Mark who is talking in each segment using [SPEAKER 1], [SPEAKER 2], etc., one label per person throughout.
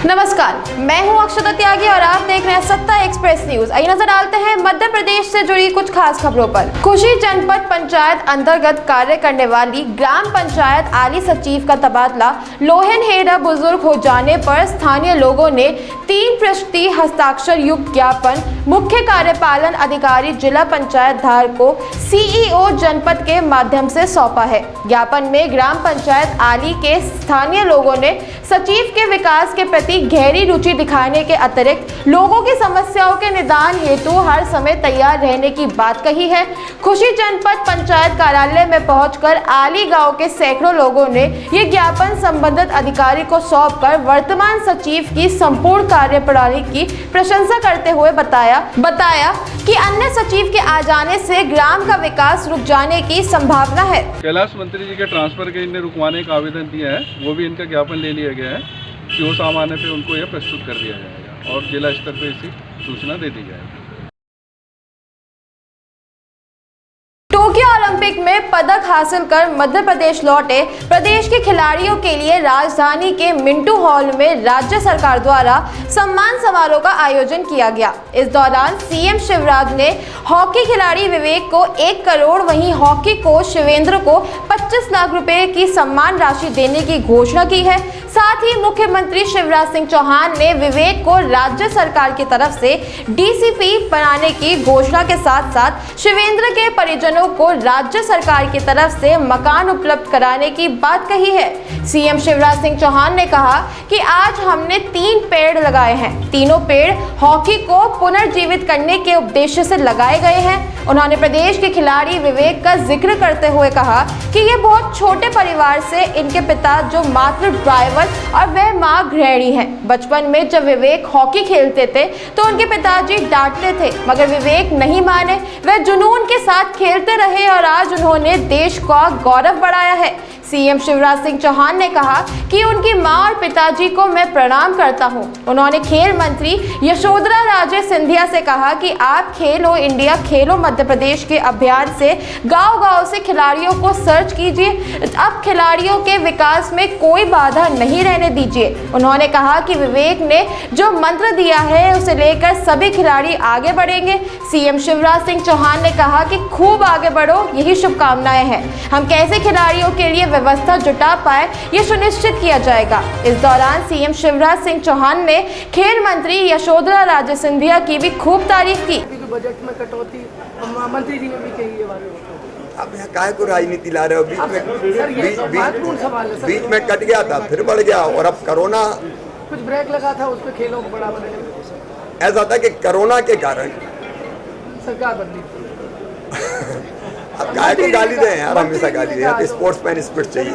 [SPEAKER 1] नमस्कार, मैं हूं अक्षता त्यागी और आप देख रहे हैं सत्ता एक्सप्रेस न्यूज। आइए नजर डालते हैं मध्य प्रदेश से जुड़ी कुछ खास खबरों पर। खुशी जनपद पंचायत अंतर्गत कार्य करने वाली ग्राम पंचायत आली सचिव का तबादला लोहनहेड़ा बुजुर्ग हो जाने पर स्थानीय लोगों ने 3 पृष्ठीय हस्ताक्षर युक्त ज्ञापन मुख्य कार्यपालन अधिकारी जिला पंचायत धार को सीईओ जनपद के माध्यम से सौंपा है। ज्ञापन में ग्राम पंचायत आली के स्थानीय लोगों ने सचिव के विकास के प्रति गहरी रुचि दिखाने के अतिरिक्त लोगों की समस्याओं के निदान हेतु हर समय तैयार रहने की बात कही है। खुशी जनपद पंचायत कार्यालय में पहुंचकर आली गांव के सैकड़ों लोगों ने ये ज्ञापन संबंधित अधिकारी को सौंपकर वर्तमान सचिव की संपूर्ण कार्यप्रणाली की प्रशंसा करते हुए बताया कि अन्य सचिव के आ जाने से ग्राम का विकास रुक जाने की संभावना है।
[SPEAKER 2] कैलाश मंत्री जी के ट्रांसफर के इन्हें रुकवाने का आवेदन दिया है, वो भी इनका ज्ञापन ले लिया गया है। सीओ साहब आने पे उनको यह प्रस्तुत कर दिया जाएगा और जिला स्तर पे इसकी सूचना दे दी जाएगी।
[SPEAKER 1] टोक्यो ओलंपिक में पदक हासिल कर मध्य प्रदेश लौटे प्रदेश के खिलाड़ियों के लिए राजधानी के मिंटू हॉल में राज्य सरकार द्वारा सम्मान समारोह का आयोजन किया गया। इस दौरान सीएम शिवराज ने हॉकी खिलाड़ी विवेक को 1 करोड़, वहीं हॉकी कोच शिवेंद्र को 25 लाख रुपए की सम्मान राशि देने की घोषणा की है। साथ ही मुख्यमंत्री शिवराज सिंह चौहान ने विवेक को राज्य सरकार की तरफ से डीसीपी बनाने की घोषणा के साथ साथ शिवेंद्र के परिजनों को राज्य सरकार की तरफ से मकान उपलब्ध कराने की बात कही है। सीएम शिवराज सिंह चौहान ने कहा कि आज हमने 3 पेड़ लगाए हैं। तीनों पेड़ हॉकी को पुनर्जीवित करने के उद्देश्य से लगाए गए हैं। उन्होंने प्रदेश के खिलाड़ी विवेक का जिक्र करते हुए कहा कि ये बहुत छोटे परिवार से इनके पिता जो मात्र ड्राइवर और वह मां गृहिणी है। बचपन में जब विवेक हॉकी खेलते थे तो उनके पिताजी डांटते थे, मगर विवेक नहीं माने। वह जुनून के साथ खेलते रहे और आज उन्होंने देश का गौरव बढ़ाया है। सीएम शिवराज सिंह चौहान ने कहा कि उनकी मां और पिताजी को मैं प्रणाम करता हूं। उन्होंने खेल मंत्री यशोधरा राजे सिंधिया से कहा कि आप खेलो इंडिया, खेलो मध्य प्रदेश के अभियान से गांव-गांव से खिलाड़ियों को सर्च कीजिए। अब खिलाड़ियों के विकास में कोई बाधा नहीं रहने दीजिए। उन्होंने कहा कि विवेक ने जो मंत्र दिया है उसे लेकर सभी खिलाड़ी आगे बढ़ेंगे। सीएम शिवराज सिंह चौहान ने कहा कि खूब आगे बढ़ो, यही शुभकामनाएं हैं। हम कैसे खिलाड़ियों के लिए व्यवस्था जुटा पाए ये सुनिश्चित किया जाएगा। इस दौरान सीएम शिवराज सिंह चौहान ने खेल मंत्री यशोधरा राजे सिंधिया की भी खूब तारीफ की।
[SPEAKER 3] बजट में कटौती मंत्री जी ने भी कही है।
[SPEAKER 4] अब यहाँ काहे को राजनीति ला रहे हो? बीच में कट गया था, फिर बढ़ गया और अब कोरोना
[SPEAKER 3] कुछ ब्रेक लगा था, उस पर खेलों को बढ़ावा देने।
[SPEAKER 4] ऐसा था कि कोरोना के कारण
[SPEAKER 3] सरकार बदली।
[SPEAKER 4] अब काहे को गाली दें यार, हमेशा गाली दें। अब स्पोर्ट्समैन स्पिरिट चाहिए।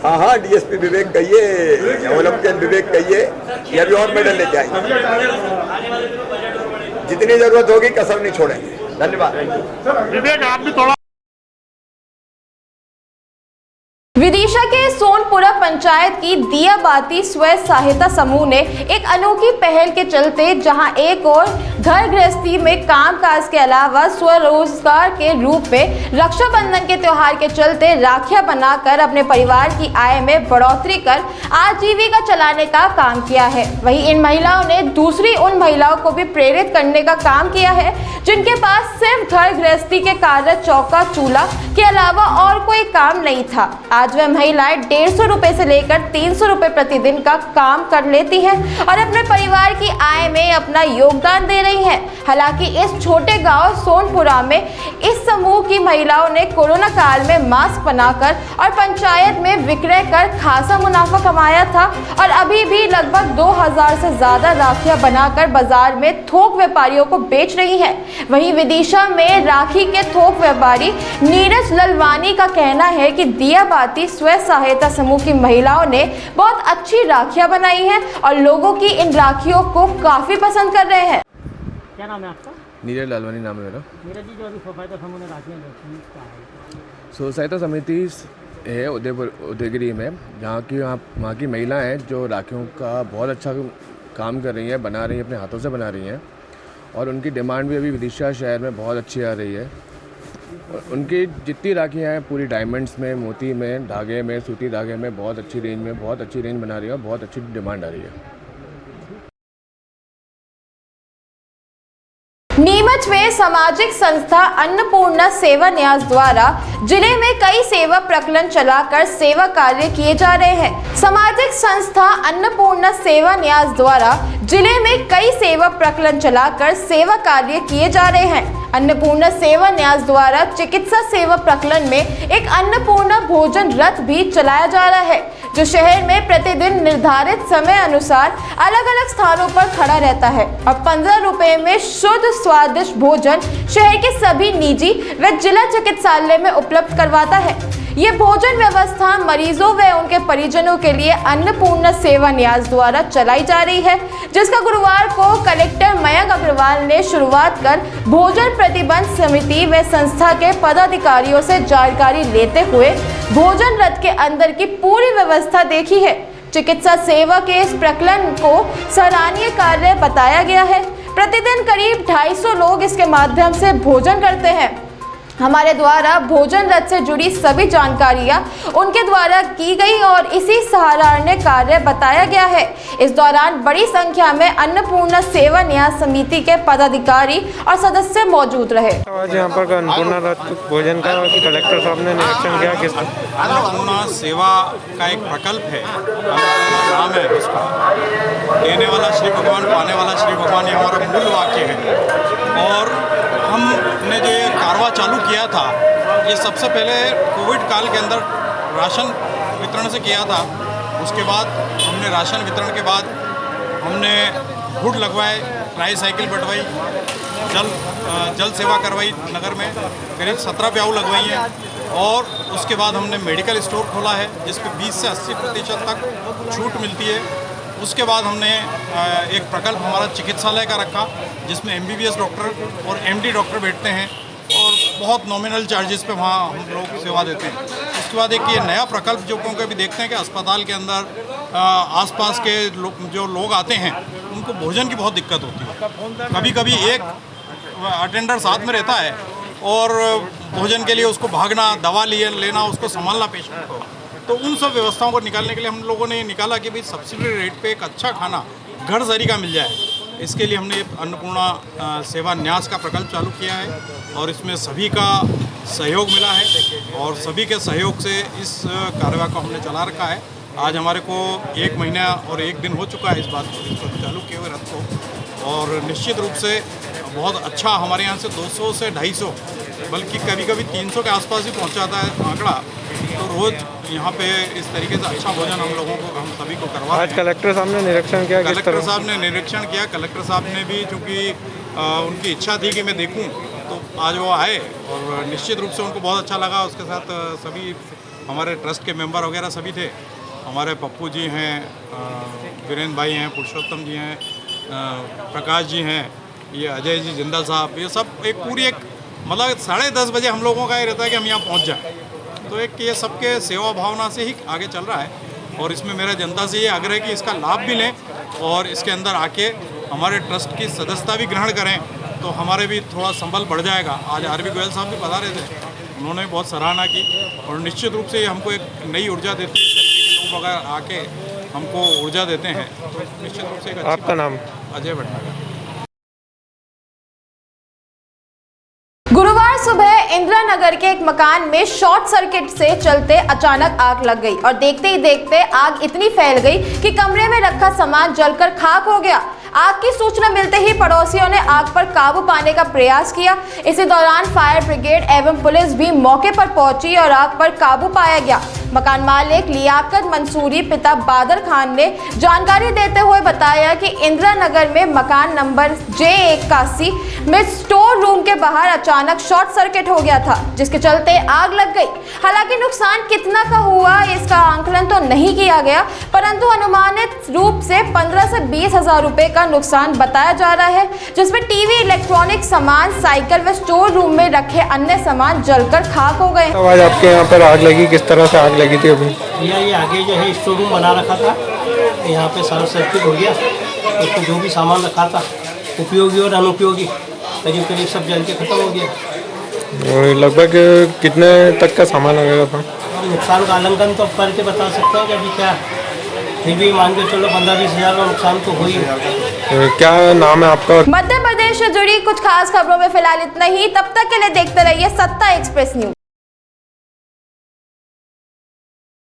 [SPEAKER 4] हाँ, डीएसपी विवेक कहिए, ओलंपियन विवेक कहिए, ये भी और मेडल लेके आएंगे। जितनी जरूरत होगी कसर नहीं छोड़ेंगे। धन्यवाद।
[SPEAKER 2] विवेक आप भी थोड़ा।
[SPEAKER 1] विदिशा के सोनपुरा पंचायत की दियाबाती स्व सहायता समूह ने एक अनोखी पहल के चलते जहां एक और घर गृहस्थी में कामकाज के अलावा स्वरोजगार के रूप में रक्षाबंधन के त्योहार के चलते राखियां बनाकर अपने परिवार की आय में बढ़ोतरी कर आजीविका चलाने का काम किया है। वहीं इन महिलाओं ने दूसरी उन महिलाओं को भी प्रेरित करने का काम किया है जिनके पास सिर्फ घर गृहस्थी के कार्य, चौका चूल्हा के अलावा और कोई काम नहीं था। आज वह महिलाएं 150 रुपए से लेकर 300 रुपए प्रतिदिन का काम कर लेती हैं और अपने परिवार की आय में अपना योगदान दे रही हैं। हालांकि इस छोटे गांव सोनपुरा में इस समूह की महिलाओं ने कोरोना काल में मास्क बनाकर और पंचायत में विक्रय कर खासा मुनाफा कमाया था और अभी भी लगभग 2000 से ज्यादा राखियां बनाकर बाजार में थोक व्यापारियों को बेच रही है। वहीं विदिशा में राखी के थोक व्यापारी नीरज ललवानी का कहना है कि दियाबाती स्व सहायता समूह की महिलाओं ने बहुत अच्छी राखियां बनाई हैं और लोगों की इन राखियों को काफी पसंद कर रहे हैं।
[SPEAKER 3] क्या नाम है आपका?
[SPEAKER 4] नीरज लालवानी नाम है मेरा।
[SPEAKER 3] नीरज जी, जो अभी स्व सहायता समूह ने राखियाँ बेची, क्या है?
[SPEAKER 4] स्व सहायता समिति है उदयगिरी में, जहाँ की वहाँ की महिलाएं हैं जो राखियों का बहुत अच्छा काम कर रही हैं, बना रही हैं, अपने हाथों से बना रही हैं और उनकी डिमांड भी अभी विदिशा शहर में बहुत अच्छी आ रही है उनकी जितनी राखियाँ हैं पूरी डायमंड्स में, मोती में, धागे में, सूती धागे में बहुत अच्छी रेंज में, बहुत अच्छी रेंज बना रही है और बहुत अच्छी डिमांड आ रही है।
[SPEAKER 1] नीमच में सामाजिक संस्था अन्नपूर्णा सेवा न्यास द्वारा जिले में कई सेवा प्रकरण चलाकर सेवा कार्य किए जा रहे हैं। सामाजिक संस्था अन्नपूर्णा सेवा न्यास द्वारा जिले में कई सेवा प्रकरण चलाकर सेवा कार्य किए जा रहे हैं। अन्नपूर्णा सेवा न्यास द्वारा चिकित्सा सेवा प्रकरण में एक अन्नपूर्णा भोजन रथ भी चलाया जा रहा है, जो शहर में प्रतिदिन निर्धारित समय अनुसार अलग अलग स्थानों पर खड़ा रहता है और 15 रुपए में शुद्ध स्वादिष्ट भोजन शहर के सभी निजी व जिला चिकित्सालय में उपलब्ध करवाता है। ये भोजन व्यवस्था मरीजों व उनके परिजनों के लिए अन्नपूर्णा सेवा न्यास द्वारा चलाई जा रही है, जिसका गुरुवार को कलेक्टर मयंक अग्रवाल ने शुरुआत कर भोजन प्रतिबंध समिति व संस्था के पदाधिकारियों से जानकारी लेते हुए भोजन रथ के अंदर की पूरी व्यवस्था देखी है। चिकित्सा सेवा के इस प्रकरण को सराहनीय कार्य बताया गया है। प्रतिदिन करीब 250 लोग इसके माध्यम से भोजन करते हैं। हमारे द्वारा भोजन रथ से जुड़ी सभी जानकारियां उनके द्वारा की गई और इसी सराहनीय कार्य बताया गया है। इस दौरान बड़ी संख्या में अन्नपूर्णा सेवा न्यास समिति के पदाधिकारी और सदस्य मौजूद रहे।
[SPEAKER 5] आज यहाँ पर अन्नपूर्णा रथ भोजन का कलेक्टर साहब ने निरीक्षण किया। किस
[SPEAKER 6] अन्नपूर्णा सेवा का एक प्रकल्प है, नाम है उसका, देने वाला श्री भगवान, पाने वाला श्री भगवान, ये हमारा मूल वाक्य है। और हमने जो ये कारवा चालू किया था, ये सबसे पहले कोविड काल के अंदर राशन वितरण से किया था। उसके बाद हमने राशन वितरण के बाद हमने हुड लगवाए, ट्राई साइकिल बंटवाई, जल सेवा करवाई नगर में, करीब 17 प्याऊ लगवाई हैं। और उसके बाद हमने मेडिकल स्टोर खोला है जिस पे 20 से 80% तक छूट मिलती है। उसके बाद हमने एक प्रकल्प हमारा चिकित्सालय का रखा, जिसमें MBBS डॉक्टर और MD डॉक्टर बैठते हैं और बहुत नॉमिनल चार्जेस पे वहाँ हम लोग सेवा देते हैं। उसके बाद एक ये नया प्रकल्प जो क्योंकि अभी देखते हैं कि अस्पताल के अंदर आसपास के जो लोग आते हैं उनको भोजन की बहुत दिक्कत होती है। कभी कभी एक अटेंडर साथ में रहता है और भोजन के लिए उसको भागना, दवा लेना, उसको संभालना पेशेंट को। तो उन सब व्यवस्थाओं को निकालने के लिए हम लोगों ने निकाला कि भाई सब्सिडी रेट पे एक अच्छा खाना घर जरी का मिल जाए। इसके लिए हमने अन्नपूर्णा सेवा न्यास का प्रकल्प चालू किया है और इसमें सभी का सहयोग मिला है और सभी के सहयोग से इस कार्यवाही को हमने चला रखा है। आज हमारे को 1 महीना और 1 दिन हो चुका है इस बात को चालू किए हुए रथ को। और निश्चित रूप से बहुत अच्छा, हमारे यहाँ से 200 से 250 बल्कि कभी कभी 300 के आसपास ही पहुँच जाता है आंकड़ा। तो रोज़ यहाँ पे इस तरीके से अच्छा भोजन हम लोगों को, हम सभी को करवा।
[SPEAKER 5] आज कलेक्टर साहब ने निरीक्षण किया।
[SPEAKER 6] कलेक्टर साहब ने निरीक्षण किया। कलेक्टर साहब ने भी, चूँकि उनकी इच्छा थी कि मैं देखूँ, तो आज वो आए और निश्चित रूप से उनको बहुत अच्छा लगा। उसके साथ सभी हमारे ट्रस्ट के मेंबर वगैरह सभी थे। हमारे पप्पू जी हैं, वीरेंद्र भाई हैं, पुरुषोत्तम जी हैं, प्रकाश जी हैं, ये अजय जी जिंदल साहब, ये सब एक पूरी एक मतलब 10:30 बजे हम लोगों का ये रहता है कि हम यहाँ पहुँच जाएँ। तो एक ये सबके सेवा भावना से ही आगे चल रहा है और इसमें मेरा जनता से ये आग्रह है कि इसका लाभ भी लें और इसके अंदर आके हमारे ट्रस्ट की सदस्यता भी ग्रहण करें, तो हमारे भी थोड़ा संबल बढ़ जाएगा। आज आरबी गोयल साहब भी बता रहे थे, उन्होंने बहुत सराहना की और निश्चित रूप से ये हमको एक नई ऊर्जा देती है। इस तरीके के लोग अगर आके हमको ऊर्जा देते हैं तो निश्चित रूप से एक अच्छी।
[SPEAKER 5] आपका नाम?
[SPEAKER 6] अजय भट्टागर।
[SPEAKER 1] गुरुवार सुबह इंदिरा नगर के एक मकान में शॉर्ट सर्किट से चलते अचानक आग लग गई और देखते ही देखते आग इतनी फैल गई कि कमरे में रखा सामान जलकर खाक हो गया। आग की सूचना मिलते ही पड़ोसियों ने आग पर काबू पाने का प्रयास किया। इसी दौरान फायर ब्रिगेड एवं पुलिस भी मौके पर पहुंची और आग पर काबू पाया गया। मकान मालिक लियाकत मंसूरी पिता बादर खान ने जानकारी देते हुए बताया कि इंदिरा नगर में मकान नंबर J81 में स्टोर रूम के बाहर अचानक शॉर्ट सर्किट हो गया था, जिसके चलते आग लग गई। हालांकि नुकसान कितना का हुआ इसका आंकलन तो नहीं किया गया, परंतु अनुमानित रूप से 15 से 20 हजार रुपए का नुकसान बताया जा रहा है, जिसमें टीवी, इलेक्ट्रॉनिक सामान, साइकिल व स्टोर रूम में रखे अन्य सामान जलकर खाक हो गए।
[SPEAKER 5] आज आपके यहाँ पर आग लगी, किस तरह से आग लगी थी? अभी
[SPEAKER 7] ये आगे जो है स्टोर रूम बना रखा था, यहाँ पे शॉर्ट सर्किट हो गया। उसमें जो भी सामान रखा था उपयोगी और अनुपयोगी करीब करीब सब जल के ख़त्म हो गया।
[SPEAKER 5] और लगभग कितने तक का सामान लगेगा था?
[SPEAKER 7] हम नुकसान का आलंकन तो करके बता सकते हैं कि अभी क्या, फिर भी मान के चलो 15-20 हज़ार का नुकसान तो हो ही।
[SPEAKER 5] क्या नाम है आपका?
[SPEAKER 1] मध्य प्रदेश से जुड़ी कुछ खास खबरों में फिलहाल इतना ही। तब तक के लिए देखते रहिए सत्ता एक्सप्रेस न्यूज।